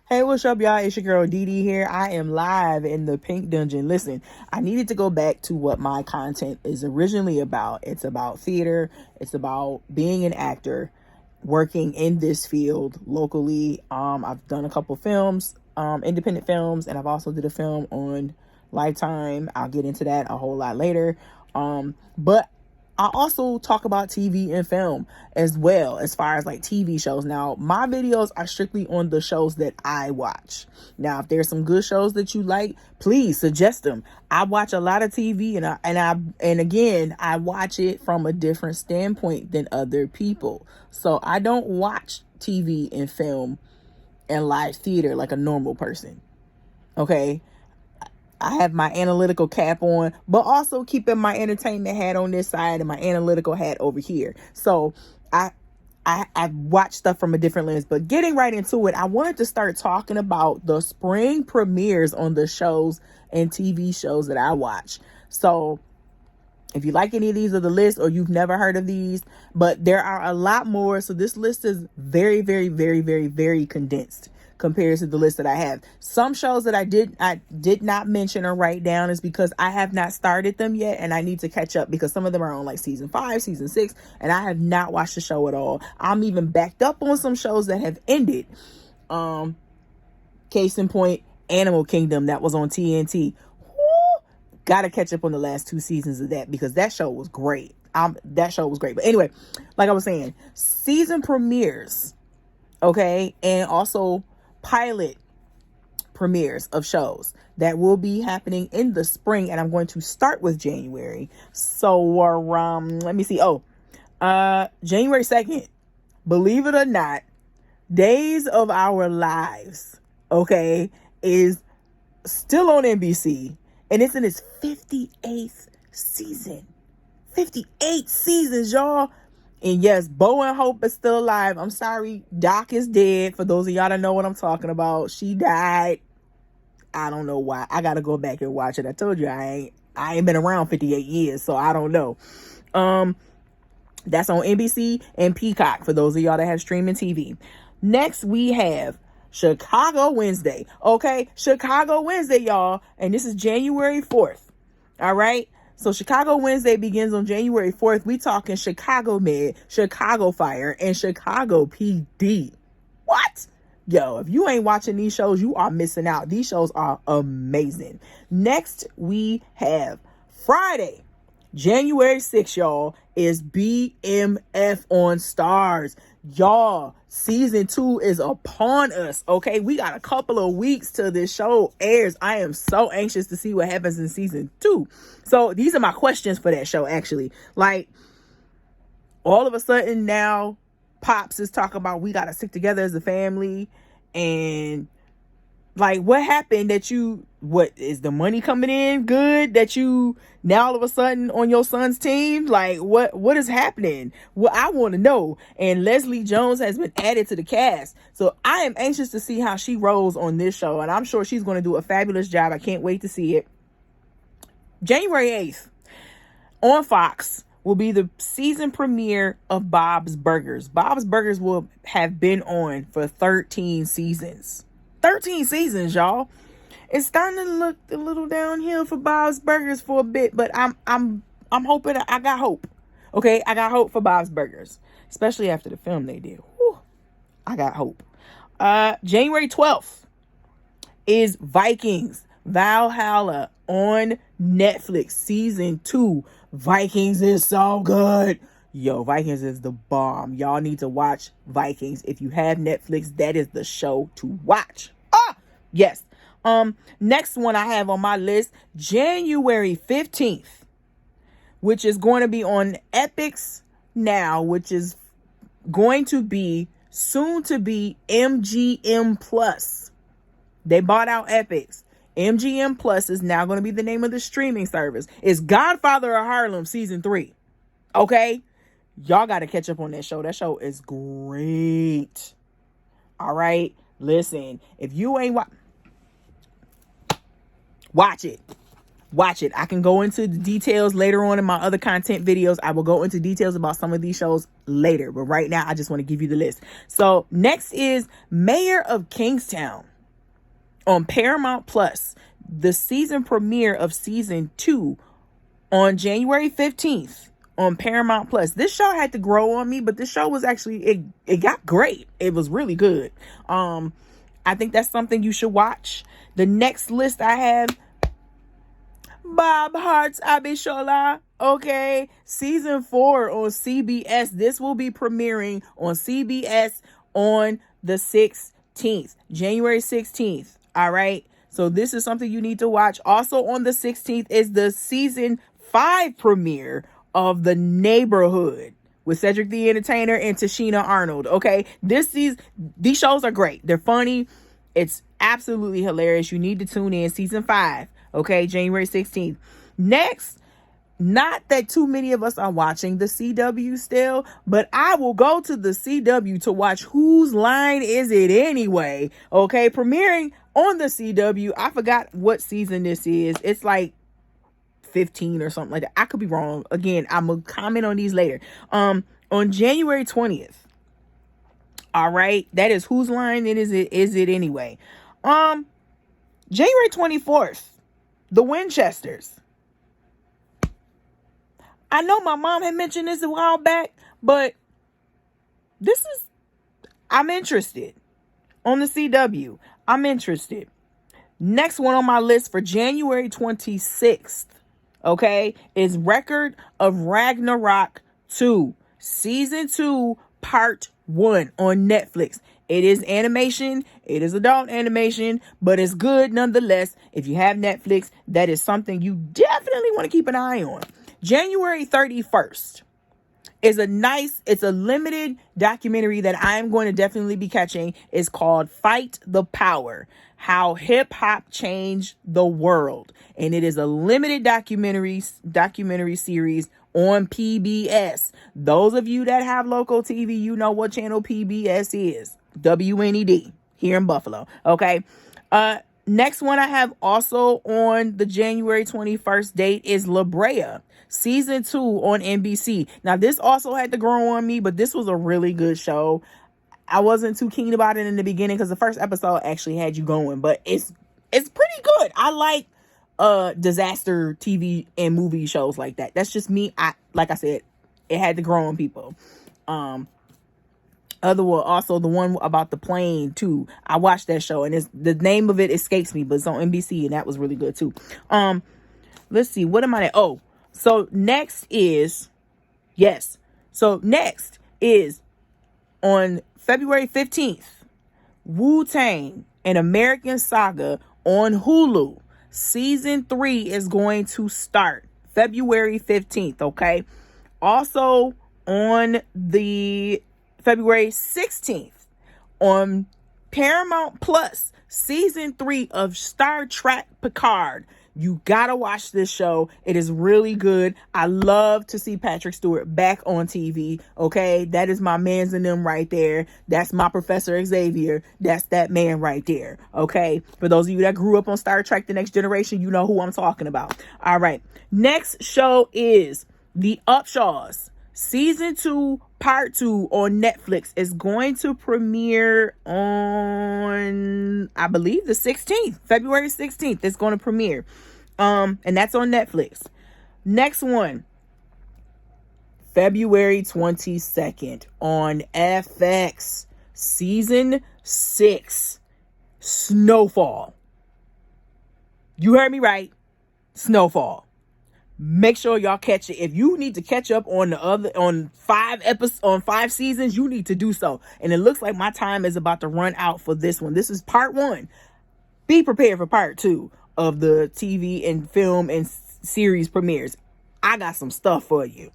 Hey, what's up, y'all? It's your girl Dee here. I am live in the Pink Dungeon. Listen, I needed to go back to what my content is originally about. It's about theater. It's about being an actor, working in this field locally. I've done a couple films, independent films, and I've also did a film on Lifetime. I'll get into that a whole lot later. But I also talk about TV and film as well, as far as like TV shows. Now, my videos are strictly on the shows that I watch. Now, if there's some good shows that you like, please suggest them. I watch a lot of TV, and again, I watch it from a different standpoint than other people. So I don't watch TV and film and live theater like a normal person. Okay? I have my analytical cap on, but also keeping my entertainment hat on this side and my analytical hat over here. So I watch stuff from a different lens. But getting right into it, I wanted to start talking about the spring premieres on the shows and TV shows that I watch. So if you like any of these on the list, or you've never heard of these, but there are a lot more. So this list is very, very, very, very, very condensed compared to the list that I have. Some shows that I did not mention or write down is because I have not started them yet, and I need to catch up because some of them are on like season 5, season 6, and I have not watched the show at all. I'm even backed up on some shows that have ended. Case in point, Animal Kingdom, that was on TNT. Gotta catch up on the last 2 seasons of that because that show was great. That show was great. But anyway, like I was saying, season premieres, okay, and also pilot premieres of shows that will be happening in the spring, and I'm going to start with January. So let me see. January 2nd, believe it or not, Days of Our Lives, okay, is still on NBC, and it's in its 58th season. 58 seasons, y'all. And yes, Bo and Hope is still alive. I'm sorry, Doc is dead. For those of y'all that know what I'm talking about, she died. I don't know why. I gotta go back and watch it. I told you I ain't been around 58 years, so I don't know. That's on NBC and Peacock for those of y'all that have streaming TV. Next, we have Chicago Wednesday. Okay, Chicago Wednesday, y'all, and this is January 4th. All right. So Chicago Wednesday begins on January 4th. We talking Chicago Med, Chicago Fire, and Chicago PD. What? Yo, if you ain't watching these shows, you are missing out. These shows are amazing. Next, we have Friday, January 6th, y'all, is BMF on Stars. Y'all, season 2 is upon us, okay? We got a couple of weeks till this show airs. I am so anxious to see what happens in season 2. So these are my questions for that show, actually. Like, all of a sudden now, Pops is talking about we got to stick together as a family. And, like, what happened what is the money coming in good that you now all of a sudden on your son's team? Like, what is happening? Well, I want to know. And Leslie Jones has been added to the cast, so I am anxious to see how she rolls on this show, and I'm sure she's going to do a fabulous job. I can't wait to see it. January 8th on Fox will be the season premiere of Bob's Burgers. Bob's Burgers will have been on for 13 seasons. 13 seasons, y'all. It's starting to look a little downhill for Bob's Burgers for a bit, but I'm hoping. I got hope. Okay, I got hope for Bob's Burgers, especially after the film they did. Whew, I got hope. January 12th is Vikings Valhalla on Netflix season 2. Vikings is so good. Yo, Vikings is the bomb. Y'all need to watch Vikings. If you have Netflix, that is the show to watch. Yes. Next one I have on my list, January 15th, which is going to be on Epix Now, which is going to be soon to be MGM Plus. They bought out Epix. MGM Plus is now going to be the name of the streaming service. It's Godfather of Harlem season 3. Okay? Y'all got to catch up on that show. That show is great. All right? Listen, if you ain't watch it. Watch it. I can go into the details later on in my other content videos. I will go into details about some of these shows later. But right now, I just want to give you the list. So next is Mayor of Kingstown. on Paramount Plus, the season premiere of season 2 on January 15th on Paramount Plus. This show had to grow on me, but this show was actually, it got great. It was really good. I think that's something you should watch. The next list I have, Bob Hearts Abishola. Okay, season 4 on CBS. This will be premiering on CBS on the 16th, January 16th. All right. So this is something you need to watch. Also on the 16th is the season 5 premiere of The Neighborhood with Cedric the Entertainer and Tashina Arnold. Okay, these shows are great. They're funny. It's absolutely hilarious. You need to tune in. Season 5. Okay, January 16th. Next, not that too many of us are watching the CW still, but I will go to the CW to watch Whose Line Is It Anyway? Okay, premiering on the CW. I forgot what season this is. It's like 15 or something like that. I could be wrong. Again, I'm gonna comment on these later. On January 20th. All right, that is Whose Line Is It Anyway? January 24th, The Winchesters. I know my mom had mentioned this a while back, but I'm interested. On the CW, I'm interested. Next one on my list for January 26th, okay, is Record of Ragnarok 2, Season 2, Part 1 on Netflix. It is animation. It is adult animation, but it's good nonetheless. If you have Netflix, that is something you definitely want to keep an eye on. January 31st is it's a limited documentary that I'm going to definitely be catching. It's called Fight the Power, How Hip Hop Changed the World. And it is a limited documentary series on PBS. Those of you that have local TV, you know what channel PBS is. WNED here in Buffalo. Okay. Next one I have also on the January 21st date is La Brea, Season 2 on NBC. Now, this also had to grow on me, but this was a really good show. I wasn't too keen about it in the beginning because the first episode actually had you going, but it's pretty good. I like disaster TV and movie shows like that. That's just me. Like I said, it had to grow on people. Also the one about the plane too. I watched that show and the name of it escapes me, but it's on NBC and that was really good too. Let's see, what am I at? So next is on February 15th, Wu-Tang: An American Saga on Hulu. Season 3 is going to start February 15th, okay? Also on the February 16th on Paramount Plus, Season 3 of Star Trek Picard. You gotta watch this show. It is really good. I love to see Patrick Stewart back on TV. Okay, that is my mans and them right there. That's my Professor Xavier. That's that man right there. Okay, for those of you that grew up on Star Trek: The Next Generation, you know who I'm talking about. All right, next show is The Upshaws. Season 2, Part 2 on Netflix is going to premiere on, I believe, the 16th, February 16th. It's going to premiere. And that's on Netflix. Next one, February 22nd on FX. Season 6, Snowfall. You heard me right. Snowfall. Make sure y'all catch it. If you need to catch up on 5 seasons, you need to do so. And it looks like my time is about to run out for this one. This is part 1. Be prepared for part 2 of the TV and film and series premieres. I got some stuff for you.